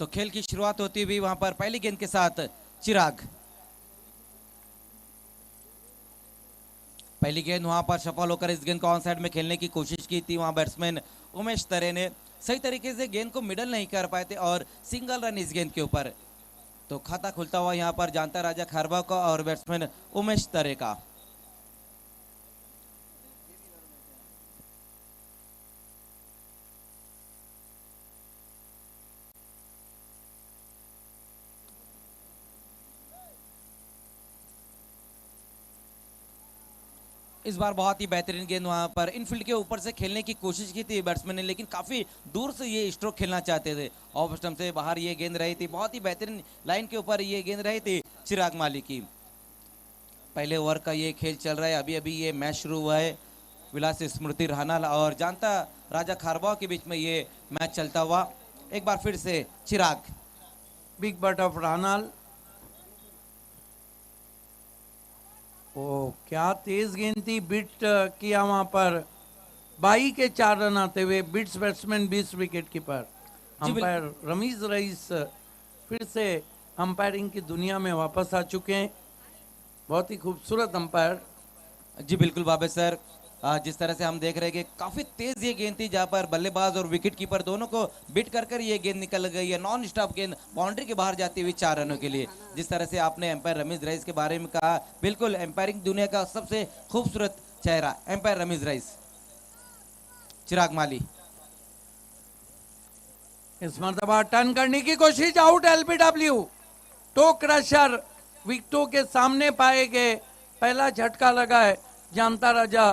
तो खेल की शुरुआत होती हुई वहां पर पहली गेंद के साथ चिराग। पहली गेंद वहां पर सफल होकर इस गेंद को ऑन साइड में खेलने की कोशिश की थी वहां बैट्समैन उमेश तरे ने, सही तरीके से गेंद को मिडल नहीं कर पाए थे और सिंगल रन इस गेंद के ऊपर। तो खाता खुलता हुआ यहाँ पर जानता राजा खारबा का और बैट्समैन उमेश तरे का। इस बार बहुत ही बेहतरीन गेंद वहां पर इनफील्ड के ऊपर से खेलने की कोशिश की थी बैट्समैन ने, लेकिन काफी दूर से ये स्ट्रोक खेलना चाहते थे। ऑफ स्टंप से बाहर ये गेंद रही थी, बहुत ही बेहतरीन लाइन के ऊपर ये गेंद रही थी चिराग माली की। पहले ओवर का ये खेल चल रहा है, अभी अभी ये मैच शुरू हुआ है। विलास स्मृति राहनाल और जानता राजा खारबाव के बीच में ये मैच चलता हुआ। एक बार फिर से चिराग, बिग बट ऑफ राहनाल। ओ क्या तेज गेंद थी, बिट किया वहां पर। 22 के 4 रन आते हुए beats batsman 20 wicket keeper. Umpire Rameez Raees फिर से अंपायरिंग की दुनिया में वापस आ चुके हैं। बहुत ही खूबसूरत अंपायर। जी बिल्कुल बाबे सर, जिस तरह से हम देख रहे हैं कि काफी तेज ये गेंद थी जहां पर बल्लेबाज और विकेट कीपर दोनों को बिट कर ये गेंद निकल गई है। नॉन स्टॉप गेंद बाउंड्री के बाहर जाती हुई 4 रनों के लिए। जिस तरह से आपने एम्पायर रमीज रईस के बारे में कहा, बिल्कुल एम्पायरिंग दुनिया का सबसे खूबसूरत चेहरा एम्पायर रमीज रईस। चिराग माली इस मरतबा टर्न करने की कोशिश, आउट एलबीडब्ल्यू। टो क्रशर विकेटों के सामने पाए गए। पहला झटका लगा है जानता राजा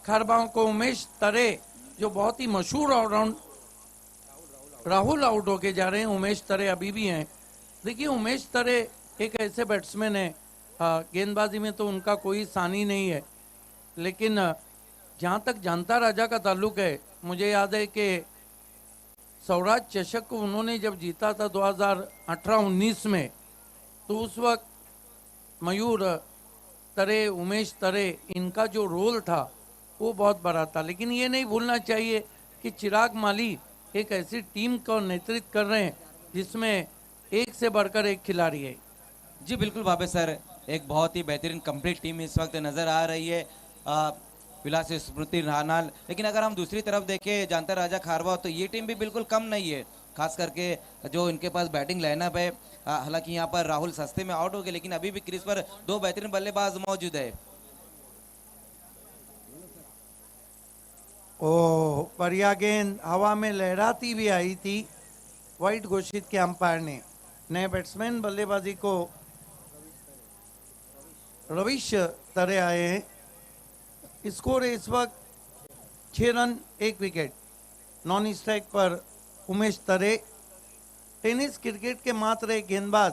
खारबाव को। उमेश तरे जो बहुत ही मशहूर ऑलराउंड, राहुल आउट होके जा रहे हैं, उमेश तरे अभी भी हैं। देखिए उमेश तरे एक ऐसे बैट्समैन है, गेंदबाजी में तो उनका कोई सानी नहीं है, लेकिन जहाँ तक जानता राजा का ताल्लुक है, मुझे याद है कि स्वराज चषक को उन्होंने जब जीता था 2018-19 में, तो उस वक्त मयूर तरे, उमेश तरे, इनका जो रोल था वो बहुत बड़ा था। लेकिन ये नहीं भूलना चाहिए कि चिराग माली एक ऐसी टीम का नेतृत्व कर रहे हैं जिसमें एक से बढ़कर एक खिलाड़ी है। जी बिल्कुल बाबे सर, एक बहुत ही बेहतरीन कंप्लीट टीम इस वक्त नजर आ रही है विलास स्मृति राहनाल। लेकिन अगर हम दूसरी तरफ देखें जानता राजा खारवा, तो ये टीम भी बिल्कुल कम नहीं है, खास करके जो इनके पास बैटिंग लाइनअप है। हालांकि यहाँ पर राहुल सस्ते में आउट हो गए, लेकिन अभी भी क्रीज पर 2 बेहतरीन बल्लेबाज मौजूद है। ओ बढ़िया गेंद हवा में लहराती भी आई थी, वाइड घोषित किया अंपायर ने। नए बैट्समैन बल्लेबाजी को रविश तरे आए हैं। स्कोर है इस वक्त 6 रन 1 विकेट। नॉन स्ट्राइक पर उमेश तरे। टेनिस क्रिकेट के मात्र एक गेंदबाज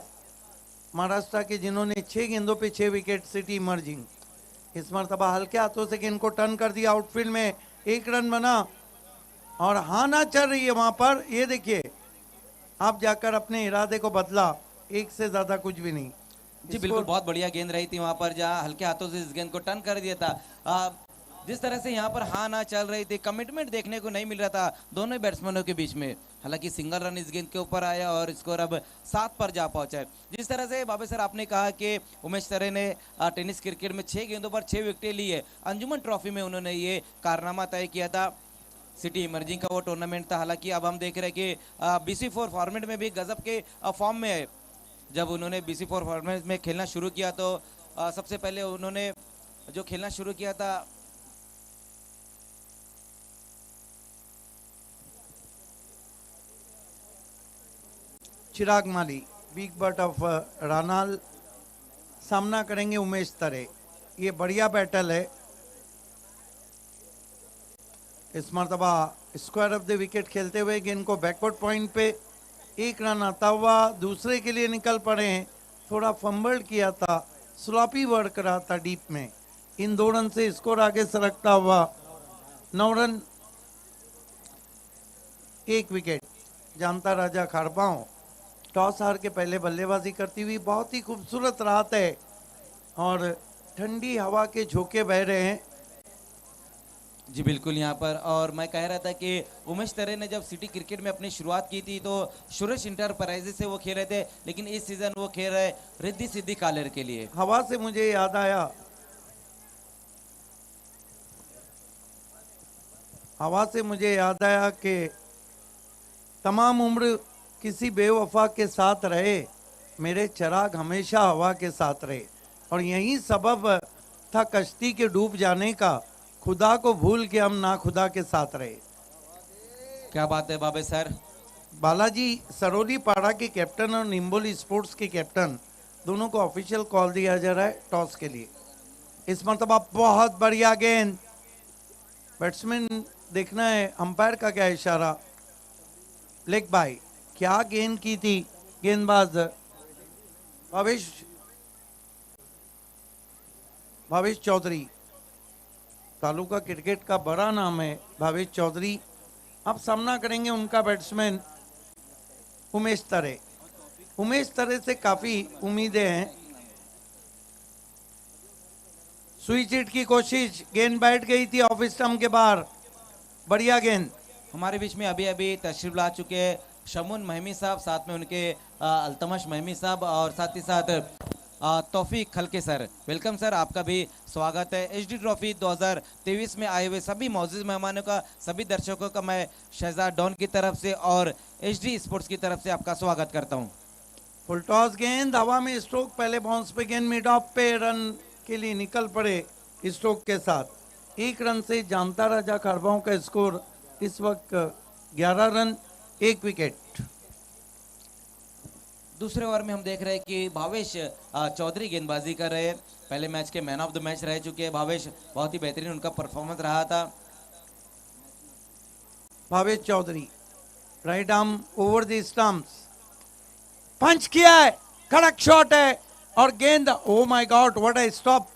महाराष्ट्र के जिन्होंने 6 गेंदों पे 6 विकेट, सिटी इमर्जिंग। इस मरतबा हल्के हाथों से गेंद को टर्न कर दिया, आउटफील्ड में 1 रन बना और हाना चल रही है वहां पर। ये देखिए, आप जाकर अपने इरादे को बदला, एक से ज्यादा कुछ भी नहीं। जी बिल्कुल, बहुत बढ़िया गेंद रही थी वहां पर, जहां हल्के हाथों से इस गेंद को टर्न कर दिया था। जिस तरह से यहाँ पर हाँ ना चल रही थी, कमिटमेंट देखने को नहीं मिल रहा था दोनों बैट्समैनों के बीच में। हालांकि सिंगल रन इस गेंद के ऊपर आया और स्कोर अब 7 पर जा पहुंचा है। जिस तरह से बाबे सर आपने कहा कि उमेश तरे ने टेनिस क्रिकेट में 6 गेंदों पर 6 विकेटें ली है। अंजुमन ट्रॉफी में उन्होंने ये कारनामा तय किया था, सिटी इमर्जिंग का वो टूर्नामेंट था। हालांकि अब हम देख रहे हैं कि BC4 फॉर्मेट में भी गजब के फॉर्म में है। जब उन्होंने BC4 फॉर्मेट में खेलना शुरू किया, तो सबसे पहले उन्होंने जो खेलना शुरू किया था, चिराग माली बिग बट ऑफ रानाल सामना करेंगे उमेश तरे। ये बढ़िया बैटल है। इस मरतबा स्क्वायर ऑफ द विकेट खेलते हुए गेंद को बैकवर्ड पॉइंट पे 1 रन आता हुआ दूसरे के लिए निकल पड़े हैं। थोड़ा फंबल्ड किया था, स्लॉपी वर्क रहा था डीप में। इन 2 रन से स्कोर आगे सरकता हुआ 9 रन 1 विकेट। जानता राजा खारबाव टॉस हार के पहले बल्लेबाजी करती हुई बहुत ही खूबसूरत रात है और ठंडी हवा के झोंके बह रहे हैं। जी बिल्कुल यहाँ पर। और मैं कह रहा था कि उमेश तरे ने जब सिटी क्रिकेट में अपनी शुरुआत की थी तो सुरेश इंटरप्राइजेस से वो खेल रहे थे, लेकिन इस सीजन वो खेल रहे रिद्धि सिद्धि कालेर के लिए। हवा से मुझे याद आया, हवा से मुझे याद आया कि तमाम उम्र किसी बेवफा के साथ रहे, मेरे चिराग हमेशा हवा के साथ रहे। और यही सबब था कश्ती के डूब जाने का, खुदा को भूल के हम ना खुदा के साथ रहे। क्या बात है बाबे सर। बालाजी सरोली पाड़ा के कैप्टन और निम्बोली स्पोर्ट्स के कैप्टन दोनों को ऑफिशियल कॉल दिया जा रहा है टॉस के लिए। इस मरतबा बहुत बढ़िया गेंद, बैट्समैन देखना है अंपायर का क्या इशारा। लेग बाय, क्या गेंद की थी गेंदबाज भावेश चौधरी। तालुका क्रिकेट का बड़ा नाम है भावेश चौधरी। अब सामना करेंगे उनका बैट्समैन उमेश तरे। उमेश तरे से काफी उम्मीदें हैं। स्विच हिट की कोशिश, गेंद बैठ गई थी ऑफ स्टंप के बाहर, बढ़िया गेंद। हमारे बीच में अभी अभी तशरीफ ला चुके शमुन महमी साहब, साथ में उनके अल्तमश महमी साहब और साथ ही साथ तौफीक खलके सर। वेलकम सर, आपका भी स्वागत है। एचडी ट्रॉफी 2023 में आए हुए सभी मौजूद मेहमानों का, सभी दर्शकों का मैं शहजाद डॉन की तरफ से और एचडी स्पोर्ट्स की तरफ से आपका स्वागत करता हूं। फुल टॉस गेंद, हवा में स्ट्रोक, पहले बाउंस पे गेंद मिड ऑफ पे रन के लिए निकल पड़े स्ट्रोक के साथ। 1 रन से जानता राजा खरबाओं का स्कोर इस वक्त 11 रन 1 विकेट। दूसरे ओवर में हम देख रहे हैं कि भावेश चौधरी गेंदबाजी कर रहे हैं। पहले मैच के मैन ऑफ द मैच रह चुके हैं भावेश, बहुत ही बेहतरीन उनका परफॉर्मेंस रहा था। Bhavesh Chaudhary right arm over the stumps, punch किया है, कड़क शॉट है और गेंद, oh my god what a stop.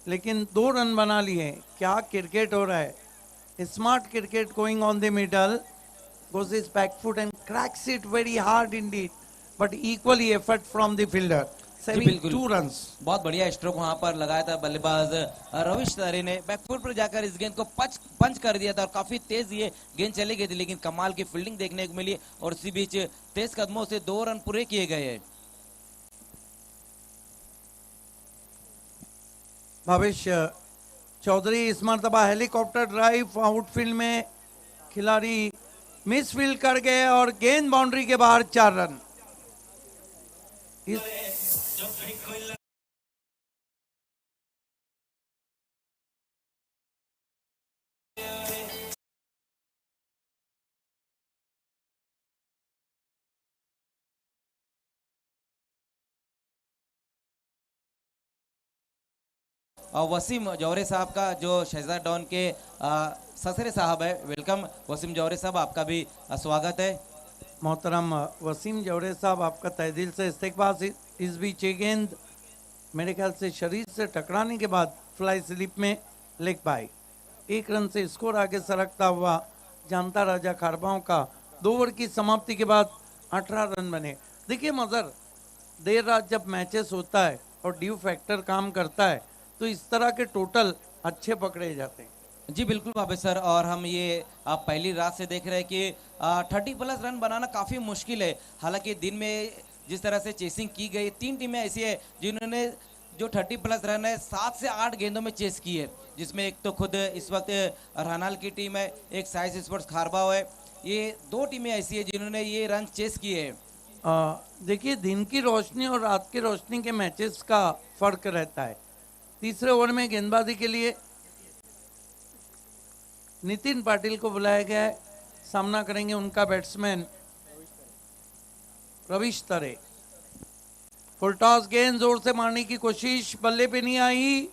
लेकिन 2 रन बना लिए। क्या क्रिकेट हो रहा है, smart cricket going on the middle, goes his back foot and cracks it very hard indeed, but equally effort from the fielder, saving 2 runs. बहुत बढ़िया stroke वहां पर लगाया था बल्लेबाज रविश तरे ने। बैकफुट पर जाकर इस गेंद को पंच कर दिया था और काफी तेज ये गेंद चली गई थी, लेकिन कमाल की फील्डिंग देखने को मिली और इसी बीच तेज कदमों से 2 रन पूरे किए गए हैं। भावेश चौधरी इस मरतबा हेलीकॉप्टर ड्राइव आउटफील्ड में, खिलाड़ी मिस फील्ड कर गए और गेंद बाउंड्री के बाहर 4 रन। वसीम जौहरे साहब का, जो शहजाद डॉन के ससरे साहब है। वेलकम वसीम जौहरे साहब, आपका भी स्वागत है। मोहतरम वसीम जौहरे साहब, आपका तहे दिल से इस्तकबाल। इस बीच ये गेंद मेरे ख्याल से शरीर से टकराने के बाद फ्लाई स्लिप में लेग बाय। 1 रन से स्कोर आगे सरकता हुआ जानता राजा खारबाओं का 2 ओवर की समाप्ति के बाद 18 रन बने। देखिए मजर, देर रात जब मैचेस होता है और ड्यू फैक्टर काम करता है तो इस तरह के टोटल अच्छे पकड़े जाते हैं। जी बिल्कुल बाबे सर, और हम ये आप पहली रात से देख रहे हैं कि 30+ रन बनाना काफ़ी मुश्किल है। हालांकि दिन में जिस तरह से चेसिंग की गई, 3 टीमें ऐसी है जिन्होंने जो 30+ रन है 7 से 8 गेंदों में चेस की है, जिसमें एक तो खुद इस वक्त रहनाल की टीम है, एक साइज स्पोर्ट्स खारबाव है। ये 2 टीमें ऐसी है जिन्होंने ये रन चेस किए हैं। देखिए, दिन की रोशनी और रात की रोशनी के मैचेस का फर्क रहता है। तीसरे ओवर में गेंदबाजी के लिए नितिन पाटिल को बुलाया गया है। सामना करेंगे उनका बैट्समैन रविश तरे। फुल टॉस गेंद जोर से मारने की कोशिश, बल्ले पे नहीं आई।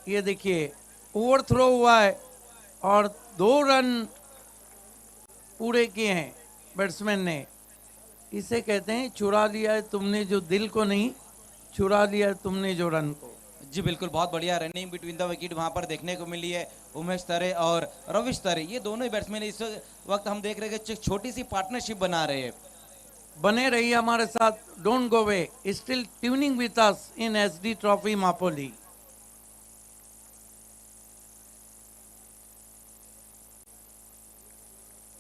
ये देखिए ओवर थ्रो हुआ है और 2 रन पूरे किए हैं बैट्समैन ने। इसे कहते हैं चुरा लिया है तुमने जो दिल को नहीं, चुरा लिया है तुमने जो रन को। जी बिल्कुल, बहुत बढ़िया रनिंग बिटवीन द विकेट वहां पर देखने को मिली है। उमेश तरे और रविश तरे, ये दोनों ही बैट्समैन इस वक्त हम देख रहे हैं कि छोटी सी पार्टनरशिप बना रहे हैं। बने रहिए हमारे साथ, don't go way, still tuning with us in SD trophy Mapoli.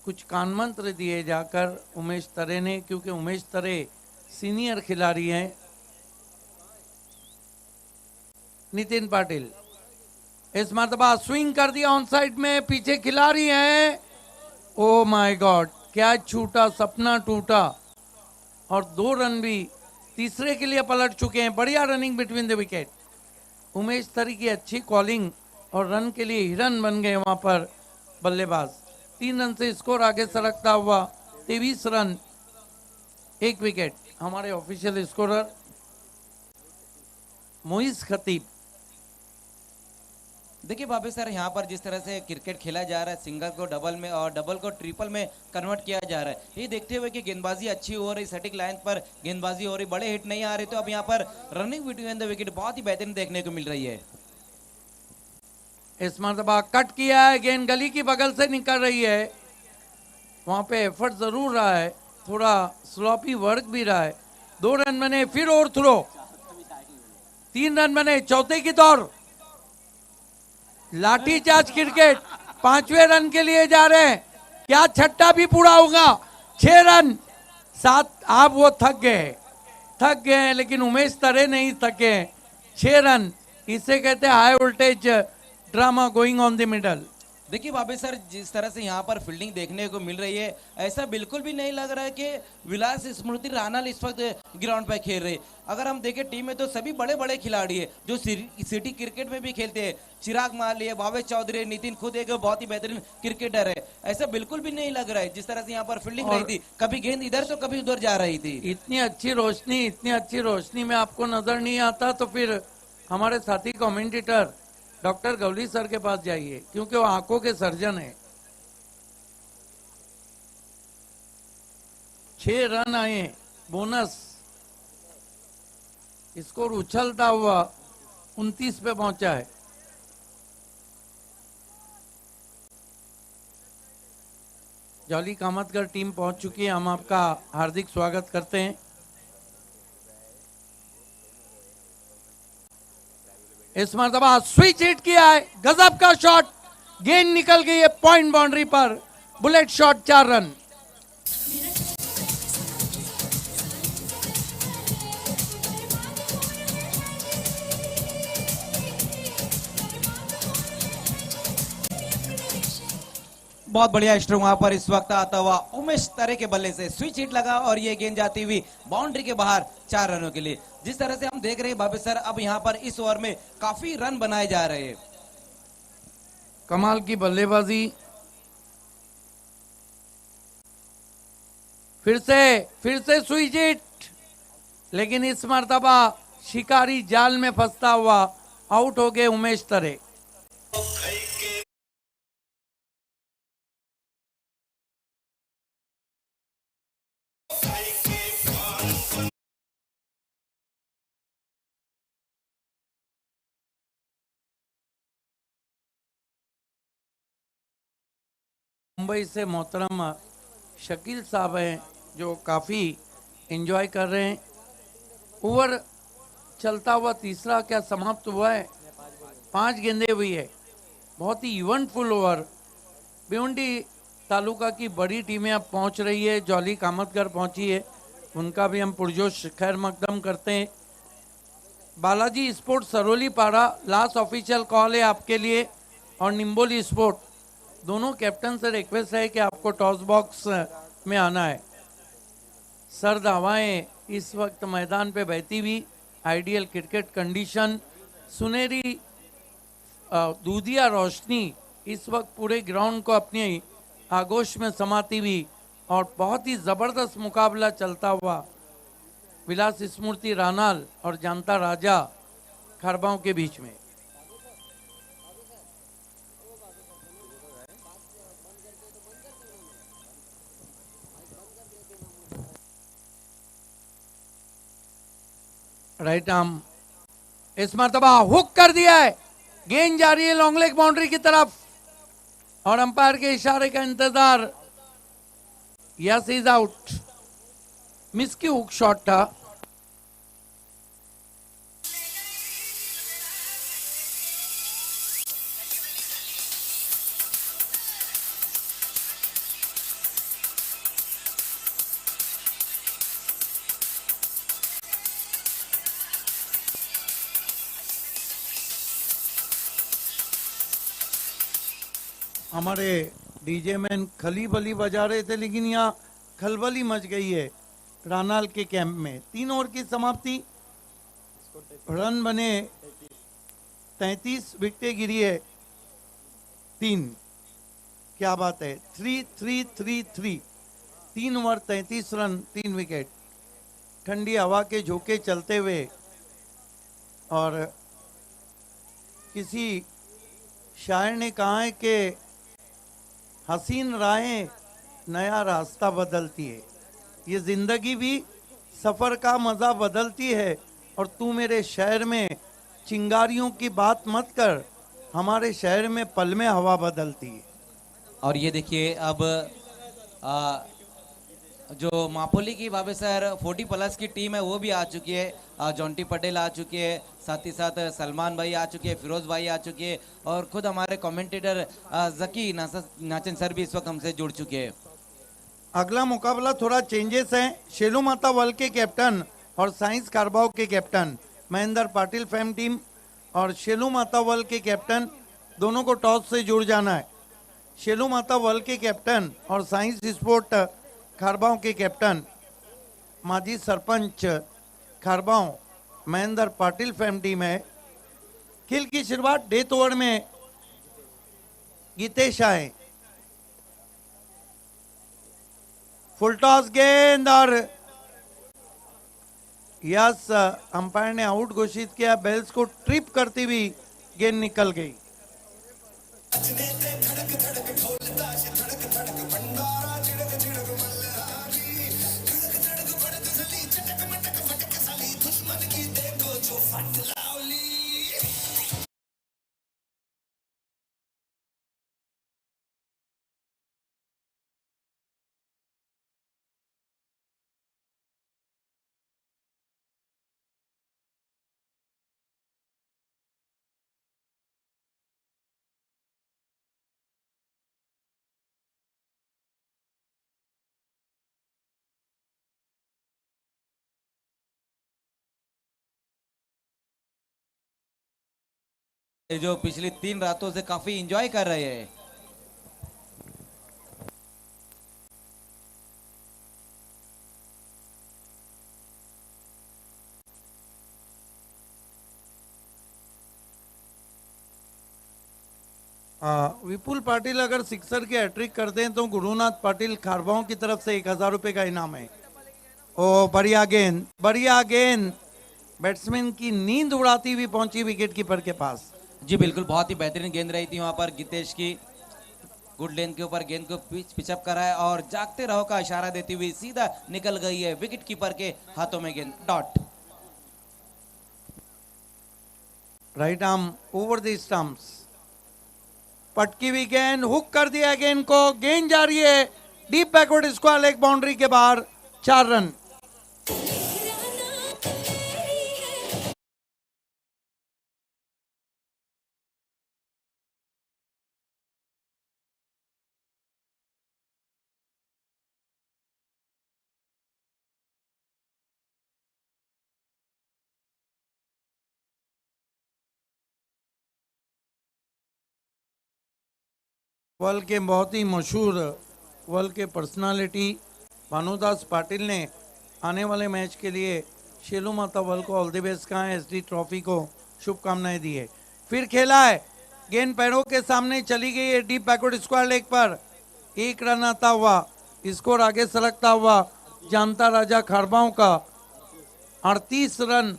कुछ कान मंत्र दिए जाकर उमेश तरे ने, क्योंकि उमेश तरे सीनियर खिलाड़ी हैं। नितिन पाटिल इस मरतबा स्विंग कर दिया ऑन साइड में, पीछे खिलाड़ी हैं। ओ माय गॉड, क्या छूटा, सपना टूटा। और 2 रन भी तीसरे के लिए पलट चुके हैं। बढ़िया running between the wicket. Umesh तरी की अच्छी कॉलिंग और रन के लिए हिरन बन गए वहां पर बल्लेबाज। 3 रन से स्कोर आगे सरकता हुआ 23 रन, 1 विकेट। हमारे ऑफिशियल स्कोरर मोइस खतीब। देखिए भाभी सर, यहाँ पर जिस तरह से क्रिकेट खेला जा रहा है, सिंगल को डबल में और डबल को ट्रिपल में कन्वर्ट किया जा रहा है, ये देखते हुए कि गेंदबाजी अच्छी हो रही, सटीक लाइन पर गेंदबाजी हो रही, बड़े हिट नहीं आ रहे, तो अब यहाँ पर रनिंग बिटवीन द विकेट बहुत ही बेहतरीन देखने को मिल रही है। इस मरतबा कट किया है, गेंद गली की बगल से निकल रही है। वहां पे एफर्ट जरूर रहा है, थोड़ा स्लॉपी वर्क भी रहा है। 2 रन बने, फिर और थ्रो, 3 रन बने, चौथे की दौड़। लाठीचार्ज क्रिकेट, 5वें रन के लिए जा रहे हैं। क्या छट्टा भी पूरा होगा? 6 रन 7। आप वो थक गए, लेकिन उमेश तरे नहीं थके। 6 रन, इसे कहते हैं high voltage drama going on the middle. देखिए भाभी सर, जिस तरह से यहाँ पर फील्डिंग देखने को मिल रही है, ऐसा बिल्कुल भी नहीं लग रहा है कि विलास स्मृति राणा इस वक्त ग्राउंड पर खेल रहे। अगर हम देखें टीम में तो सभी बड़े बड़े खिलाड़ी हैं जो सिटी क्रिकेट में भी खेलते हैं। चिराग माली है, भावेश चौधरी, नितिन खुद एक बहुत ही बेहतरीन क्रिकेटर है। ऐसा बिल्कुल भी नहीं लग रहा है जिस तरह से यहाँ पर फील्डिंग रही थी, कभी गेंद इधर तो कभी उधर जा रही थी। इतनी अच्छी रोशनी में आपको नजर नहीं आता तो फिर हमारे साथी कमेंटेटर डॉक्टर गवली सर के पास जाइए, क्योंकि वो आंखों के सर्जन है। 6 रन आए, बोनस। स्कोर उछलता हुआ 29 पे पहुंचा है। जॉली कामतगर टीम पहुंच चुकी है, हम आपका हार्दिक स्वागत करते हैं। इस मरतबा स्विच हिट किया है, गजब का शॉट, गेंद निकल गई है पॉइंट बाउंड्री पर। Bullet shot, 4 run. बहुत बढ़िया स्ट्रोक वहां पर इस वक्त आता हुआ उमेश तरे के बल्ले से स्विच हिट लगा और ये गेंद जाती हुई बाउंड्री के बाहर 4 रनों के लिए। जिस तरह से हम देख रहे हैं बाबे सर, अब यहाँ पर इस ओवर में काफी रन बनाए जा रहे हैं। कमाल की बल्लेबाजी। फिर से स्विच हिट, लेकिन इस मरतबा शिकारी जाल में फंसता हुआ आउट हो गए उमेश तरे। मुंबई से मोहतरम शकील साहब हैं जो काफ़ी एंजॉय कर रहे हैं। ओवर चलता हुआ तीसरा क्या समाप्त हुआ है, 5 गेंदें हुई है। बहुत ही इवेंटफुल ओवर। भिवंडी तालुका की बड़ी टीमें अब पहुंच रही है, जॉली कामतगर पहुंची है, उनका भी हम पुरजोश खैर मकदम करते हैं। बालाजी स्पोर्ट सरोली पाड़ा लास्ट ऑफिशियल कॉल है आपके लिए, और निम्बोली स्पोर्ट दोनों कैप्टन से रिक्वेस्ट है कि आपको टॉस बॉक्स में आना है। सर्द हवाएं इस वक्त मैदान पे बहती हुई, आइडियल क्रिकेट कंडीशन, सुनहरी दूधिया रोशनी इस वक्त पूरे ग्राउंड को अपनी आगोश में समाती हुई, और बहुत ही ज़बरदस्त मुकाबला चलता हुआ विलास स्मृति रानाल और जानता राजा खरबाओं के बीच में। राइट आर्म इस मरतबा हुक कर दिया है, गेंद जा रही है लॉन्ग लेग बाउंड्री की तरफ, और अंपायर के इशारे का इंतजार। Yes, is out. मिस की हुक शॉट था। हमारे डीजे मैन खली बली बजा रहे थे, लेकिन यहाँ खलबली मच गई है रानाल के कैंप में। 3 ओवर की समाप्ति, रन बने 33, विकेटें गिरी है 3। क्या बात है, 3-3-3-3, 3 ओवर 33 रन 3 विकेट। ठंडी हवा के झोंके चलते हुए और किसी शायर ने कहा है कि हसीन राहें नया रास्ता बदलती है, ये जिंदगी भी सफर का मजा बदलती है। और तू मेरे शहर में चिंगारियों की बात मत कर, हमारे शहर में पल में हवा बदलती है। और ये देखिए अब आ, जो मापोली की बाबेसर 40 प्लस की टीम है वो भी आ चुकी है। जॉन्टी पटेल आ चुकी है, साथ ही साथ सलमान भाई आ चुके हैं, फिरोज भाई आ चुके हैं, और खुद हमारे कमेंटेटर जकी नाचन सर भी इस वक्त हमसे जुड़ चुके हैं। अगला मुकाबला थोड़ा चेंजेस है। शेलू माता वर्ल्ड के कैप्टन और साइंस कारबाओ के captain Mahendra Patil fam team और शेलू माता वर्ल्ड के कैप्टन दोनों को टॉस से जुड़ जाना है। शेलू माता वर्ल्ड के कैप्टन और साइंस स्पोर्ट खारबाओं के कैप्टन माजी सरपंच खारबाओं महेंद्र पाटिल फैम टीम है। खेल की शुरुआत डेथ ओवर में गीतेश आए, फुल टॉस गेंद और यस अंपायर ने आउट घोषित किया। बेल्स को ट्रिप करती हुई गेंद निकल गई। ये जो पिछली 3 रातों से काफी इंजॉय कर रहे हैं। विपुल पाटिल अगर सिक्सर के हैट्रिक करते हैं तो गुरुनाथ पाटिल खारबाओं की तरफ से 1000 रुपए का इनाम है। ओ बढ़िया गेंद, बढ़िया गेंद, बैट्समैन की नींद उड़ाती हुई पहुंची विकेट कीपर के पास। जी बिल्कुल, बहुत ही बेहतरीन गेंद रही थी वहां पर गीतेश की। गुड लेंथ के ऊपर गेंद को पिचअप करा है और जागते रहो का इशारा देती हुई सीधा निकल गई है विकेट कीपर के हाथों में गेंद। Dot. Right arm over the stumps, पटकी हुई गेंद, हुक कर दिया गेंद को, गेंद जा रही है deep backward square leg boundary के बाहर। 4 रन। वर्ल्ड के बहुत ही मशहूर वर्ल्ड के पर्सनालिटी भानुदास पाटिल ने आने वाले मैच के लिए शेलू माता वर्ल्ड को ऑल द बेस्ट कहा है, एसडी ट्रॉफी को शुभकामनाएं दी है। फिर खेला है, गेंद पैरों के सामने चली गई है डीप बैकवर्ड स्क्वायर लेग पर। 1 रन आता हुआ, स्कोर आगे सरकता हुआ जानता राजा खारबाओं का 38 रन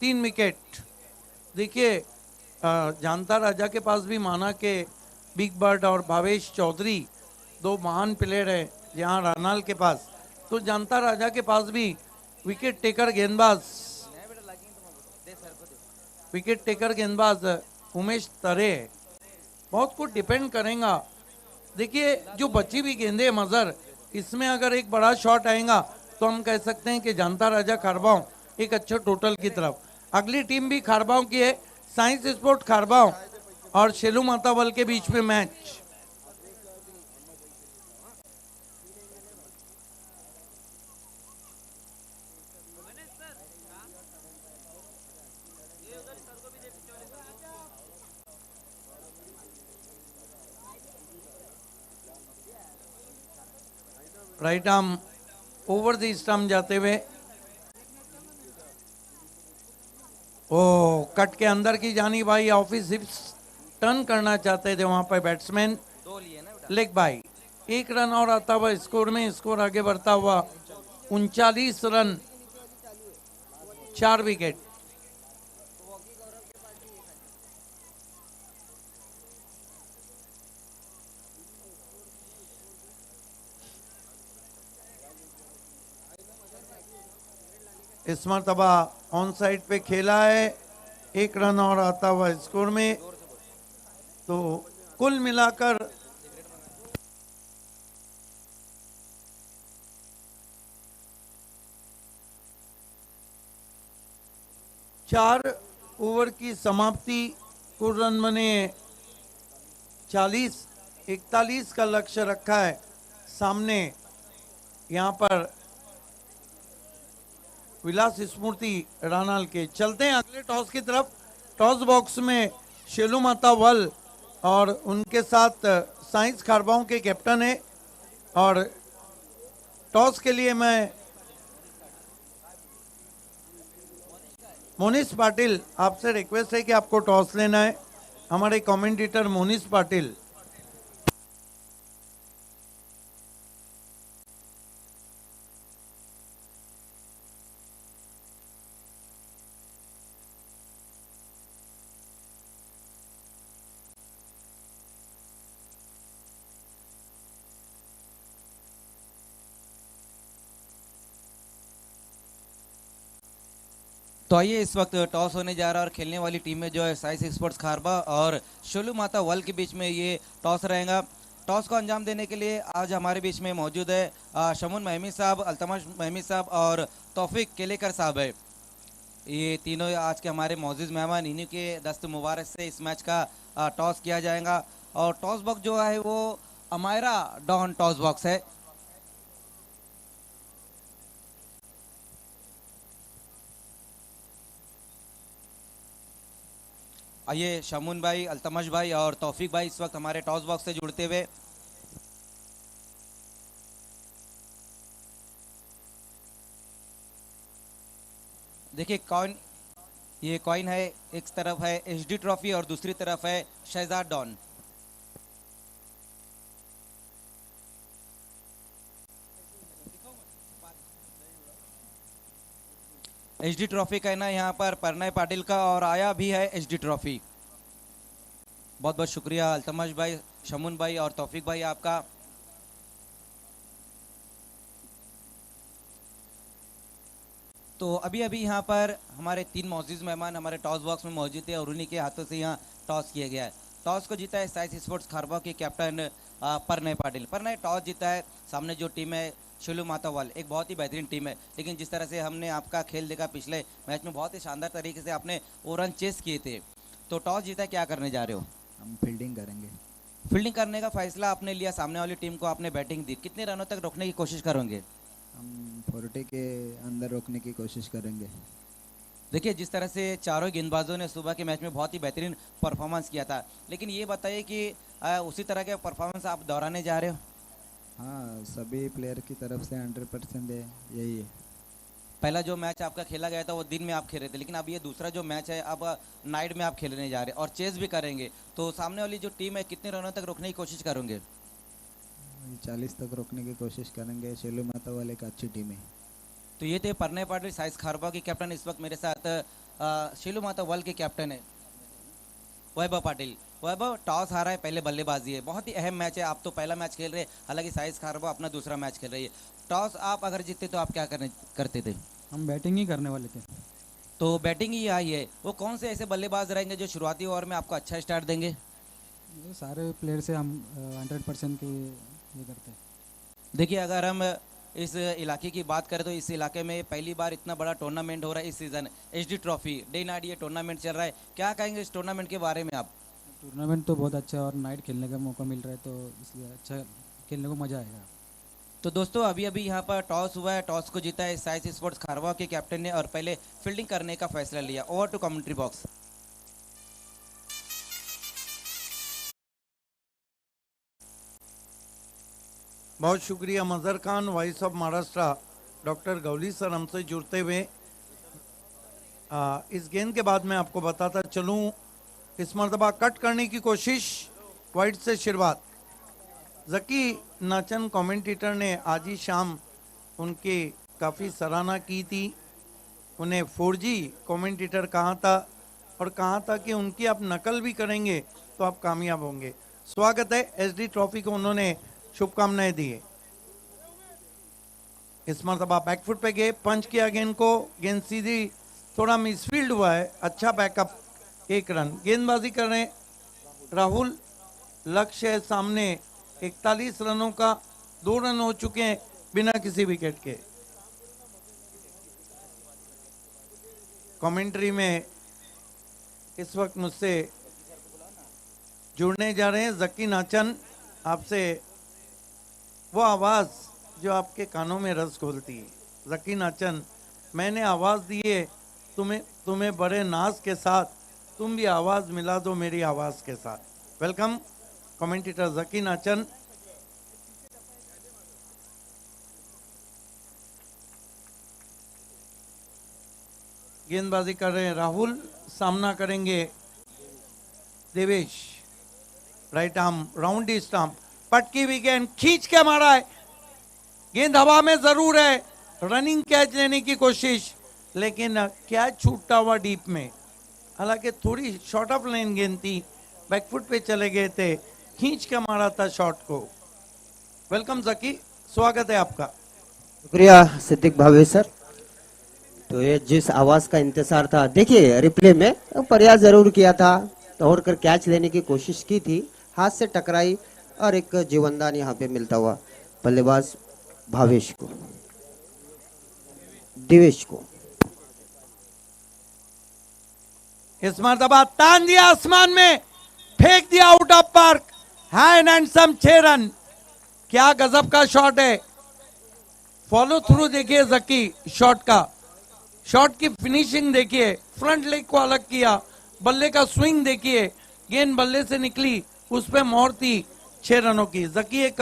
3 विकेट। देखिए जानता राजा के पास भी माना के बिग बर्ड और भावेश चौधरी 2 महान प्लेयर हैं, जहां रानाल के पास तो जानता राजा के पास भी विकेट टेकर गेंदबाज उमेश तरे है। बहुत कुछ डिपेंड करेगा। देखिए जो बची हुई गेंदे मजर, इसमें अगर एक बड़ा शॉट आएगा तो हम कह सकते हैं कि जानता राजा खारबाओं एक अच्छे टोटल की तरफ। अगली टीम भी खारबाओं की है, साइंस स्पोर्ट खारबाओं और शेलू माता वर्ल्ड के बीच में match. Right arm over the stump जाते हुए, ओ कट के अंदर की जानी भाई, ऑफिस हिप्स टर्न करना चाहते थे वहां पर बैट्समैन। दो लिए ना बेटा। लेग बाई, एक रन और आता हुआ स्कोर में, स्कोर आगे बढ़ता हुआ 39 रन, 4 विकेट। इस मरतबा ऑन साइड पे खेला है, 1 रन और आता हुआ स्कोर में। तो कुल मिलाकर 4 ओवर की समाप्ति, कुल रन बने 40, 41 का लक्ष्य रखा है सामने। यहाँ पर विलास स्मृति रानाल के चलते हैं अगले टॉस की तरफ। टॉस बॉक्स में शेलू माता वल और उनके साथ साइंस खारबाओं के कैप्टन है। और टॉस के लिए मैं मोनिश पाटिल, आपसे रिक्वेस्ट है कि आपको टॉस लेना है। हमारे कमेंटेटर मोनिश पाटिल। तो आइए, इस वक्त टॉस होने जा रहा है और खेलने वाली टीम में जो है साइंस स्पोर्ट्स खारबा और शोलू माता वल के बीच में ये टॉस रहेगा। टॉस को अंजाम देने के लिए आज हमारे बीच में मौजूद है शमून महमी साहब, अल्तमश महमी साहब और तौफिक केलेकर साहब है। ये तीनों आज के हमारे मौजूद मेहमान, इन्हीं के दस्त मुबारक से इस मैच का टॉस किया जाएगा। और टॉस बॉक्स जो है वो अमायरा डॉन टॉस बॉक्स है। आइए, शमून भाई, अल्तमश भाई और तौफिक भाई इस वक्त हमारे टॉस बॉक्स से जुड़ते हुए। देखिए कॉइन, ये कॉइन है, एक तरफ है एचडी ट्रॉफी और दूसरी तरफ है शहजाद डॉन। एचडी ट्रॉफी कहना है यहाँ पर परनय पाटिल का और आया भी है एचडी ट्रॉफी। बहुत बहुत शुक्रिया अल्तमश भाई, शमून भाई और तौफिक भाई आपका। तो अभी अभी यहाँ पर हमारे 3 मौजूद मेहमान हमारे टॉस बॉक्स में मौजूद थे और उन्हीं के हाथों से यहाँ टॉस किया गया है। टॉस को जीता है साइंस स्पोर्ट्स खारबा के कैप्टन परनय पाटिल। परनय टॉस जीता है। सामने जो टीम है शिलू मातावाल, एक बहुत ही बेहतरीन टीम है, लेकिन जिस तरह से हमने आपका खेल देखा पिछले मैच में, बहुत ही शानदार तरीके से आपने वो रन चेस किए थे। तो टॉस जीता है, क्या करने जा रहे हो? हम फील्डिंग करेंगे। फील्डिंग करने का फैसला आपने लिया, सामने वाली टीम को आपने बैटिंग दी, कितने रनों तक रोकने की कोशिश करोगे? हम 40 के अंदर रोकने की कोशिश करेंगे। देखिए, जिस तरह से चारों गेंदबाजों ने सुबह के मैच में बहुत ही बेहतरीन परफॉर्मेंस किया था, लेकिन ये बताइए कि उसी तरह के परफॉर्मेंस आप दोहराने जा रहे हो? हाँ, सभी प्लेयर की तरफ से 100% है, यही है। पहला जो मैच आपका खेला गया था वो दिन में आप खेल रहे थे, लेकिन अब ये दूसरा जो मैच है अब नाइट में आप खेलने जा रहे हैं और चेस भी करेंगे, तो सामने वाली जो टीम है कितने रनों तक रोकने की कोशिश करोगे? 40 तक रोकने की कोशिश करेंगे। शेलू माता वाले एक अच्छी टीम है। तो ये थे परनय पाटिल, साइंस खारबा के कैप्टन। इस वक्त मेरे साथ शेलू माता वल के कैप्टन है वैभव पाटिल। वैभव, टॉस हारा है, पहले बल्लेबाजी है, बहुत ही अहम मैच है। आप तो पहला मैच खेल रहे हैं, हालांकि साइंस खारबा अपना दूसरा मैच खेल रही है। टॉस आप अगर जीतते तो आप क्या करते थे? हम बैटिंग ही करने वाले थे। तो बैटिंग ही आई है, वो कौन से ऐसे बल्लेबाज रहेंगे जो शुरुआती ओवर में आपको अच्छा स्टार्ट देंगे? ये सारे प्लेयर से हम 100% के ये करते हैं। देखिए, अगर हम इस इलाके की बात करें तो इस इलाके में पहली बार इतना बड़ा टूर्नामेंट हो रहा है इस season, HD trophy day night ये टूर्नामेंट चल रहा है। क्या कहेंगे इस टूर्नामेंट के बारे में आप? टूर्नामेंट तो बहुत अच्छा है और नाइट खेलने का मौका मिल रहा है, तो इसलिए अच्छा खेलने को मज़ा आएगा। तो दोस्तों, अभी अभी यहाँ पर टॉस हुआ है, टॉस को जीता है साइंस स्पोर्ट्स खारवा के कैप्टन ने और पहले फील्डिंग करने का फैसला लिया। Over to commentary box. बहुत शुक्रिया Mazhar Khan, voice of Maharashtra, doctor Gauli sir हमसे जुड़ते हुए। इस गेंद के बाद मैं आपको बताता चलूं, इस मरतबा कट करने की कोशिश, वाइड से शुरुआत। जकी नाचन कमेंटेटर ने आज ही शाम उनकी काफ़ी सराहना की थी। उन्हें 4G कमेंटेटर कहा था और कहा था कि उनकी आप नकल भी करेंगे तो आप कामयाब होंगे। स्वागत है। SD ट्रॉफी को उन्होंने शुभकामनाएं दी है। इस मरतबा बैकफुट पे गए, पंच किया गेंद को, गेंद सीधी, थोड़ा मिसफील्ड हुआ है, अच्छा बैकअप, 1 रन। गेंदबाजी कर रहे हैं राहुल, लक्ष्य है सामने 41 रनों का, 2 रन हो चुके हैं बिना किसी विकेट के। कमेंट्री में इस वक्त मुझसे जुड़ने जा रहे हैं जकी नाचन। आपसे वो आवाज़ जो आपके कानों में रस घोलती है। जकी नाचन, मैंने आवाज़ दी है तुम्हें बड़े नाज के साथ, तुम भी आवाज़ मिला दो मेरी आवाज़ के साथ। वेलकम कमेंटेटर जकी नाचन। गेंदबाजी कर रहे हैं राहुल, सामना करेंगे Devesh. Right arm round stump, पटकी हुई गेंद, खींच के मारा है, गेंद हवा में जरूर है, रनिंग कैच लेने की कोशिश, लेकिन कैच छूटता हुआ डीप में। हालांकि थोड़ी शॉर्ट ऑफ लाइन गेंद थी, बैकफुट पे चले गए थे, खींच के मारा था शॉट को। वेलकम जकी, स्वागत है आपका। शुक्रिया सिद्दीक भावे सर। तो ये जिस आवाज का इंतजार था, देखिए रिप्ले में प्रयास जरूर किया था, दौड़ कर कैच लेने की कोशिश की थी, हाथ से टकराई और एक जीवनदान यहाँ पे मिलता हुआ बल्लेबाज भावेश को, दिवेश को। इस मरतबा तान दिया आसमान में, फेंक दिया out of park, handsome 6 run. क्या गजब का शॉट है, फॉलो थ्रू देखिए जकी शॉट का, शॉट की फिनिशिंग देखिए, फ्रंट लेग को अलग किया, बल्ले का स्विंग देखिए, गेंद बल्ले से निकली, उस पे मोहर थी 6 रनों की। जकी, एक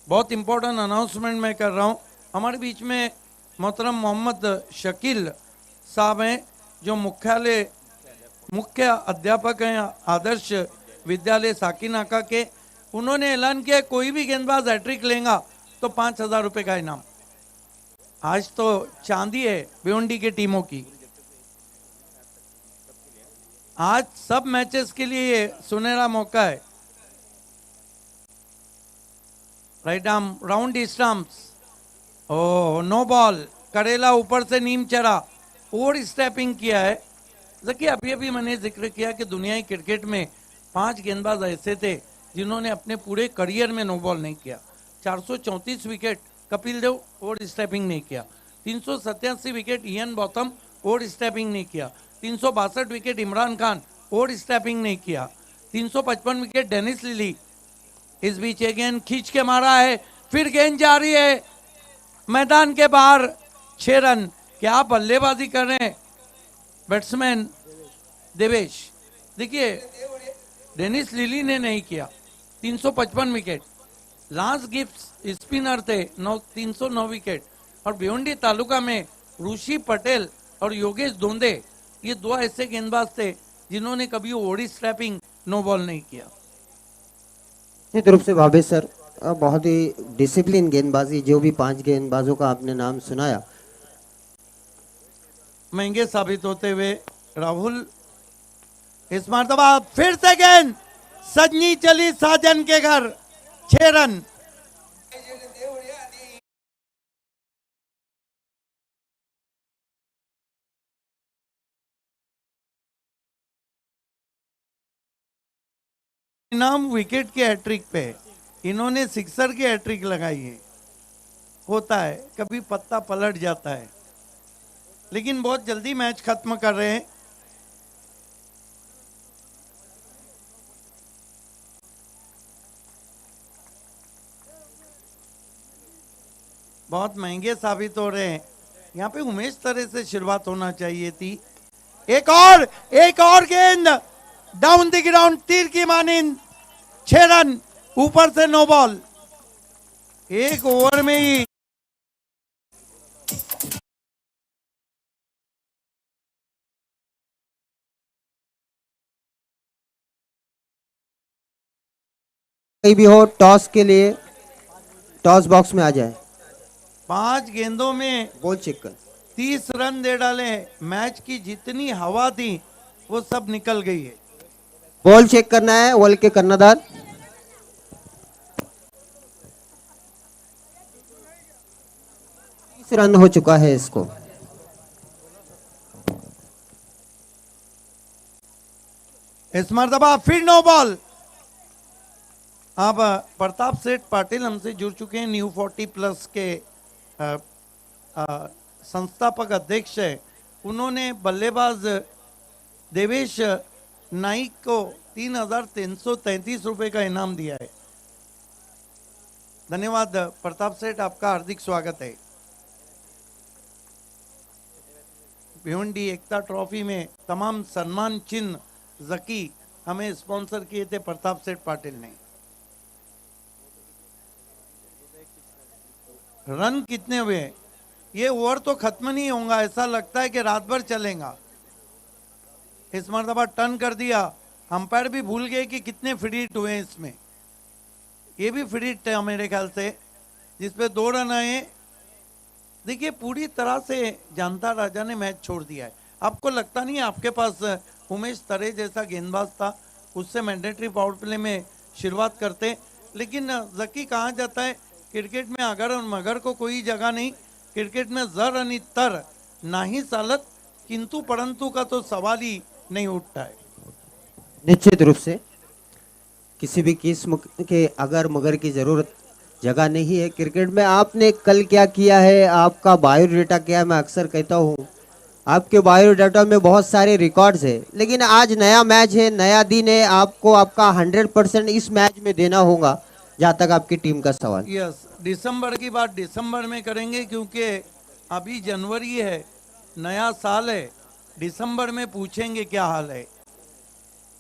बहुत इंपॉर्टेंट अनाउंसमेंट मैं कर रहा हूं। हमारे बीच में मोहतरम मोहम्मद शकील साहब हैं, जो मुख्य अध्यापक हैं आदर्श विद्यालय साकीनाका के। उन्होंने ऐलान किया कोई भी गेंदबाज हैट्रिक लेगा तो 5,000 रुपए का इनाम। आज तो चांदी है भिवंडी की टीमों की। आज सब मैचेस के लिए ये सुनहरा मौका है। Right arm round stumps, oh no ball, करेला ऊपर से नीम चढ़ा, ओवर स्टेपिंग किया है। देखिए अभी अभी मैंने जिक्र किया कि दुनियाई क्रिकेट में 5 गेंदबाज ऐसे थे जिन्होंने अपने पूरे करियर में नो बॉल नहीं किया। 434 wicket Kapil Dev, over stepping नहीं किया। 387 wicket Ian Botham, over stepping नहीं किया। 362 wicket Imran Khan, over stepping नहीं किया। 355 विकेट डेनिस लिली। इस बीच ये गेंद खींच के मारा है, फिर गेंद जा रही है मैदान के बाहर, 6 रन। क्या बल्लेबाजी कर रहे हैं बैट्समैन देवेश। देखिए डेनिस लिली ने नहीं किया, 355 विकेट। लांस गिब्स स्पिनर थे, 309 विकेट। और भिवंडी तालुका में ऋषि पटेल और योगेश दोंदे, ये 2 ऐसे गेंदबाज थे जिन्होंने कभी ओवर स्टैपिंग नो बॉल नहीं किया। इस तरफ से भावेश सर, बहुत ही डिसिप्लिन गेंदबाजी, जो भी 5 गेंदबाजों का आपने नाम सुनाया, महंगे साबित होते हुए राहुल। इस मरतबा फिर से गेंद, सजनी चली साजन के घर, 6 रन। इनाम विकेट के हैट्रिक पे, इन्होंने सिक्सर की हैट्रिक लगाई है। होता है कभी पत्ता पलट जाता है, लेकिन बहुत जल्दी मैच खत्म कर रहे हैं। बहुत महंगे साबित हो रहे हैं। यहाँ पे उमेश तरह से शुरुआत होना चाहिए थी। एक और गेंद डाउन द ग्राउंड, तीर की मानिंद, 6 रन, ऊपर से नो बॉल। एक ओवर में ही कहीं भी हो टॉस के लिए टॉस बॉक्स में आ जाए। 5 गेंदों में बॉल चेक कर। 30 रन दे डाले। मैच की जितनी हवा थी वो सब निकल गई है। बॉल चेक करना है बॉल के कर्णधार। रन हो चुका है इसको। इस मरतबा फिर नो बॉल। अब प्रताप सेठ पाटिल हमसे जुड़ चुके हैं, न्यू 40 प्लस के संस्थापक अध्यक्ष है। उन्होंने बल्लेबाज देवेश नाइक को 3,333 रुपए का इनाम दिया है। धन्यवाद प्रताप सेठ, आपका हार्दिक स्वागत है। भिवंडी एकता ट्रॉफी में तमाम सम्मान चिन्ह जकी हमें स्पॉन्सर किए थे प्रताप सेठ पाटिल ने। रन कितने हुए? ये ओवर तो खत्म नहीं होगा, ऐसा लगता है कि रात भर चलेगा। इस मरतबा टर्न कर दिया। अंपायर भी भूल गए कि कितने फ्री हिट हुए इसमें। ये भी फ्री हिट है मेरे ख्याल से, जिसपे 2 रन आए। देखिए पूरी तरह से जानता राजा ने मैच छोड़ दिया है। आपको लगता नहीं आपके पास उमेश तरे जैसा गेंदबाज था, उससे मैंडेटरी पावर प्ले में शुरुआत करते, लेकिन जकी कहाँ जाता है? क्रिकेट में अगर और मगर को कोई जगह नहीं। क्रिकेट में जर अनि तर ना ही सालत किंतु परंतु का तो सवाल ही नहीं उठता है। निश्चित रूप से किसी भी किस्म के अगर मगर की जरूरत जगह नहीं है क्रिकेट में। आपने कल क्या किया है, आपका बायोडाटा क्या है, मैं अक्सर कहता हूँ आपके बायोडाटा में बहुत सारे रिकॉर्ड्स है, लेकिन आज नया मैच है, नया दिन है, आपको आपका 100% इस मैच में देना होगा। जहाँ तक आपकी टीम का सवाल। यस, दिसंबर की बात दिसंबर में करेंगे, क्योंकि अभी जनवरी है, नया साल है। दिसंबर में पूछेंगे क्या हाल है।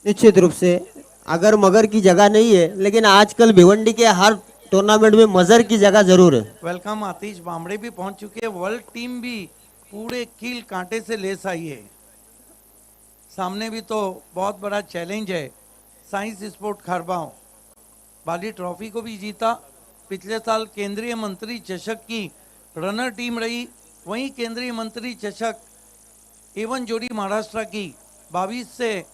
निश्चित रूप से अगर मगर की जगह नहीं है, लेकिन आजकल भिवंडी के हर टूर्नामेंट में मजर की जगह जरूर है। वेलकम आतिश बामड़े भी पहुंच चुके हैं। वर्ल्ड टीम भी पूरे कील कांटे से लेस आई है। सामने भी तो बहुत बड़ा चैलेंज है। साइंस स्पोर्ट खरबाओं बाली ट्रॉफी को भी जीता। पिछले साल केंद्रीय मंत्री चषक की रनर टीम रही। वहीं केंद्रीय मंत्री चषक एवन जोड़ी महाराष्ट्र की 22 से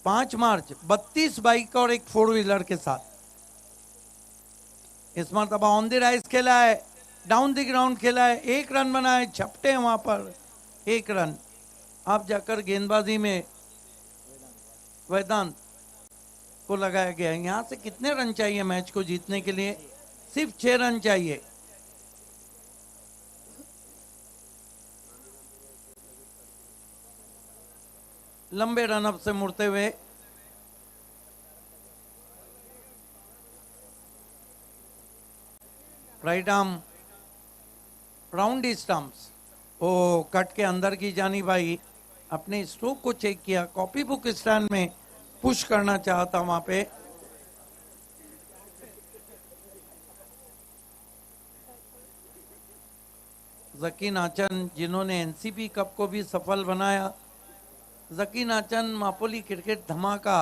5 मार्च 32 बाइक और एक 4 व्हीलर के साथ। इस मरतबा ऑन द राइज खेला है, डाउन द ग्राउंड खेला है, 1 रन बना है, झपटे हैं वहां पर 1 रन। अब जाकर गेंदबाजी में वेदांत को लगाया गया है। यहां से कितने रन चाहिए मैच को जीतने के लिए? सिर्फ 6 रन चाहिए। लंबे रन अप से मुड़ते हुए राइट आर्म राउंड स्टंप्स। ओ कट के अंदर की जानी भाई अपने स्ट्रोक को चेक किया। कॉपी बुक स्टैंड में पुश करना चाहता वहां पे। जकी नाचन जिन्होंने एनसीपी कप को भी सफल बनाया। जकी नाचन मापोली क्रिकेट धमाका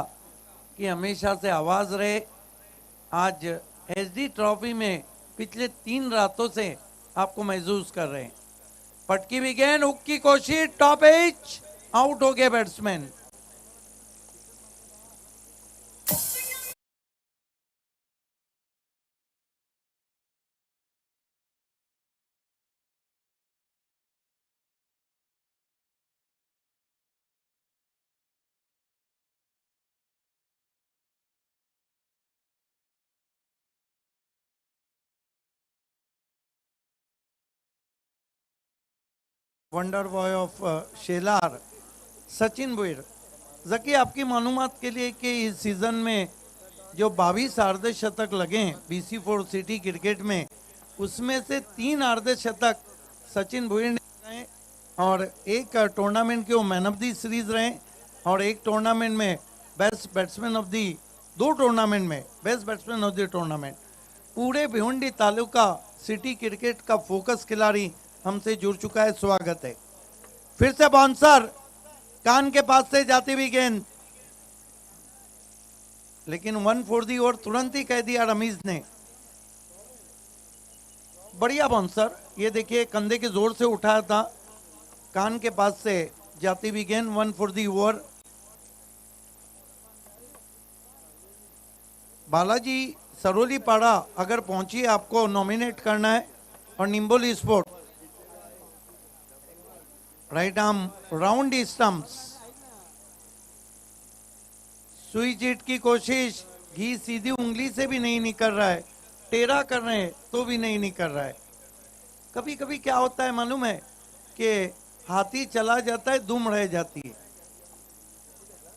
की हमेशा से आवाज रहे। आज एसडी ट्रॉफी में पिछले 3 रातों से आपको महसूस कर रहे हैं। पटकी भी गेंद, हुक की कोशिश, टॉप एज, आउट हो गए batsman. Wonder boy of Shelar Sachin Buir. जकी आपकी मालूमात के लिए कि इस सीजन में जो 22 अर्धशतक लगे हैं BC4 सिटी क्रिकेट में, उसमें से 3 अर्धशतक सचिन बुइर ने लगाए और एक टूर्नामेंट के वो मैन ऑफ द सीरीज रहे और एक टूर्नामेंट में best batsman of the 2 tournament में best batsman of the tournament. पूरे भिवंडी तालुका सिटी क्रिकेट का फोकस खिलाड़ी हमसे जुड़ चुका है, स्वागत है। फिर से बाउंसर कान के पास से जाती हुई गेंद, लेकिन 1 और तुरंत ही कह दिया रमीज ने। बढ़िया बाउंसर, ये देखिए कंधे के जोर से उठाया था, कान के पास से जाती हुई गेंद, 1 ओवर। बालाजी सरोली पाड़ा अगर पहुंची, आपको नॉमिनेट करना है। और Nimboli sport right arm round stumps, सुई चिट की कोशिश, घी सीधी उंगली से भी नहीं निकल रहा है, टेढ़ा कर रहे हैं तो भी नहीं निकल रहा है। कभी कभी क्या होता है मालूम है कि हाथी चला जाता है, दुम रह जाती है।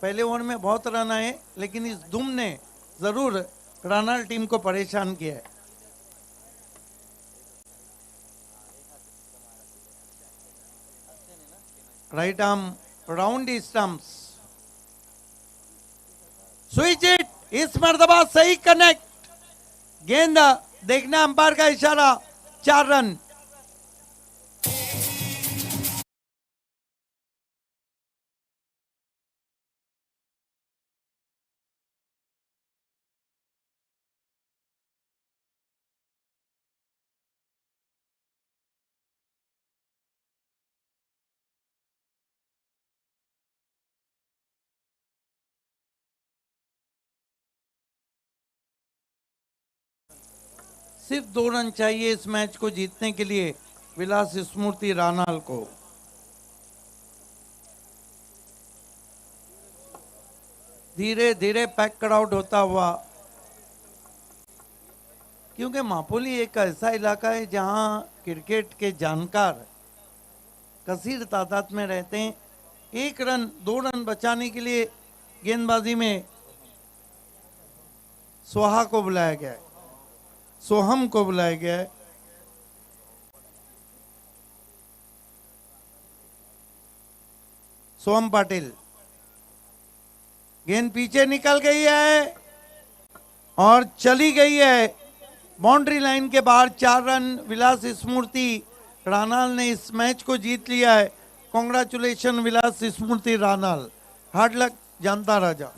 पहले ओवर में बहुत रन आए, लेकिन इस दुम ने जरूर रनर टीम को परेशान किया है। Right arm round stumps, switch it, इस मर्तबा सही कनेक्ट, गेंद देखना अंपायर का इशारा, 4 रन। सिर्फ 2 रन चाहिए इस मैच को जीतने के लिए विलास स्मृति रानाल को। धीरे धीरे पैक आउट होता हुआ, क्योंकि मापोली एक ऐसा इलाका है जहां क्रिकेट के जानकार कसीर तादाद में रहते हैं। 1 रन 2 रन बचाने के लिए गेंदबाजी में सोहा को बुलाया गया है, सोहम को बुलाया गया है। सोहम पाटिल, गेंद पीछे निकल गई है और चली गई है बाउंड्री लाइन के बाहर। 4 रन, विलास स्मृति रानाल ने इस मैच को जीत लिया है। कॉन्ग्रेचुलेशन विलास स्मृति रानाल, हार्ड लक जानता राजा।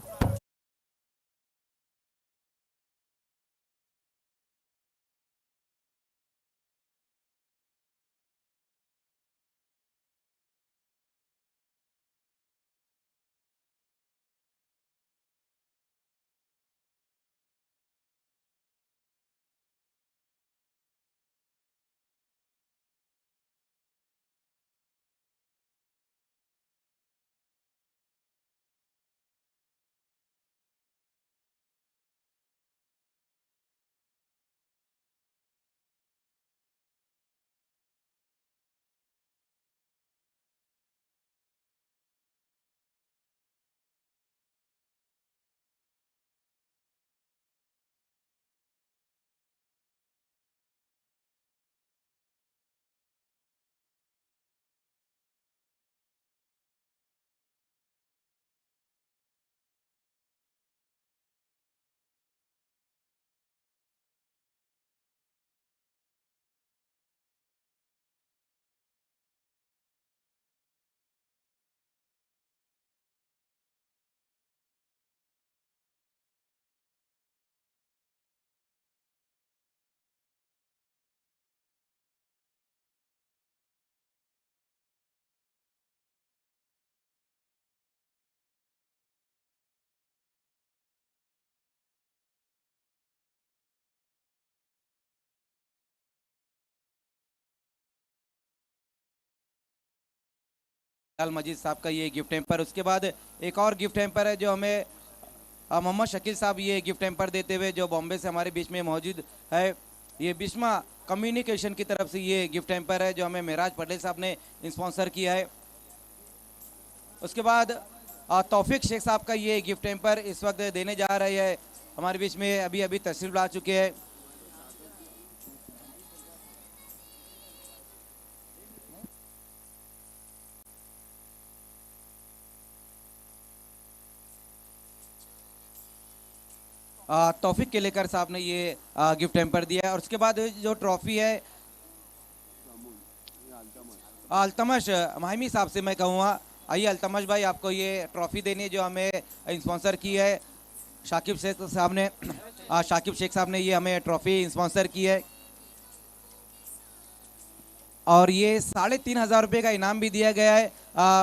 अल मजीद साहब का ये गिफ्ट हैम्पर, उसके बाद एक और गिफ्ट हैम्पर है जो हमें मोहम्मद शकील साहब ये गिफ्ट हैम्पर देते हुए जो बॉम्बे से हमारे बीच में मौजूद है। ये बिस्मा कम्युनिकेशन की तरफ से ये गिफ्ट हैम्पर है जो हमें मेराज पटेल साहब ने स्पॉन्सर किया है। उसके बाद तौफीक शेख साहब का ये गिफ्ट हैम्पर इस वक्त देने जा रहे हैं, हमारे बीच में अभी अभी तशरीफ ला चुके हैं। तौफिक के लेकर साहब ने ये गिफ्ट हैम्पर दिया है। और उसके बाद जो ट्रॉफी है अल्तमश माहिमी साहब से मैं कहूँगा, आइए अल्तमश भाई, आपको ये ट्रॉफी देनी है जो हमें स्पॉन्सर की है शाकिब शेख साहब ने। शाकिब शेख साहब ने ये हमें ट्रॉफी स्पॉन्सर की है और ये 3,500 रुपये का इनाम भी दिया गया है।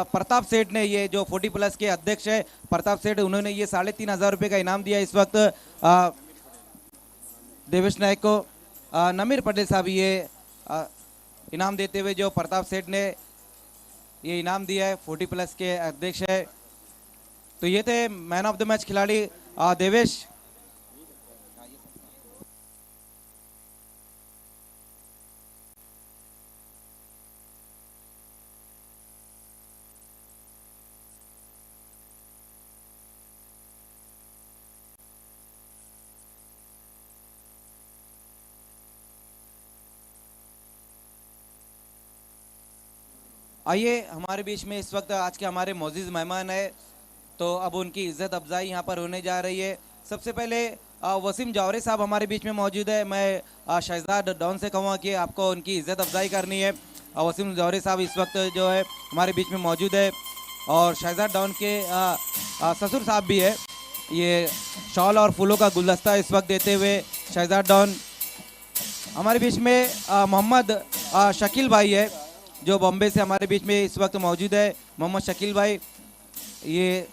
प्रताप सेठ ने, ये जो 40+ के अध्यक्ष है प्रताप सेठ, उन्होंने ये 3,500 रुपये का इनाम दिया इस वक्त देवेश नायक को। नमीर पटेल साहब ये इनाम देते हुए जो प्रताप सेठ ने ये इनाम दिया है, 40+ के अध्यक्ष है। तो ये थे मैन ऑफ द मैच खिलाड़ी देवेश। आइए हमारे बीच में इस वक्त आज के हमारे मोअज़्ज़िज़ मेहमान है, तो अब उनकी इज़्ज़त अफजाई यहाँ पर होने जा रही है। सबसे पहले वसीम जावरे साहब हमारे बीच में मौजूद है। मैं शहजाद डॉन से कहूँगा कि आपको उनकी इज़्ज़त अफजाई करनी है। वसीम जावरे साहब इस वक्त जो है हमारे बीच में मौजूद है और शहजाद डॉन के ससुर साहब भी है। ये शॉल और फूलों का गुलदस्ता इस वक्त देते हुए शहजाद डॉन। हमारे बीच में मोहम्मद शकील भाई है जो बॉम्बे से हमारे बीच में इस वक्त मौजूद है। मोहम्मद शकील भाई ये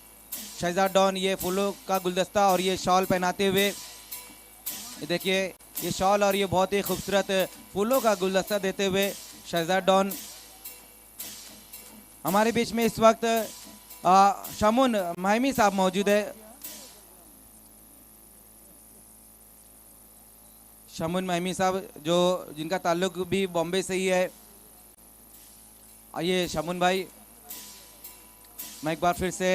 शहजाद डॉन ये फूलों का गुलदस्ता और ये शॉल पहनाते हुए, ये देखिए ये शॉल और ये बहुत ही खूबसूरत फूलों का गुलदस्ता देते हुए शहजाद डॉन। हमारे बीच में इस वक्त शमुन माहिमी साहब मौजूद है। शमुन माहिमी साहब जो जिनका ताल्लुक भी बॉम्बे से ही है। आइए शमुन भाई, मैं एक बार फिर से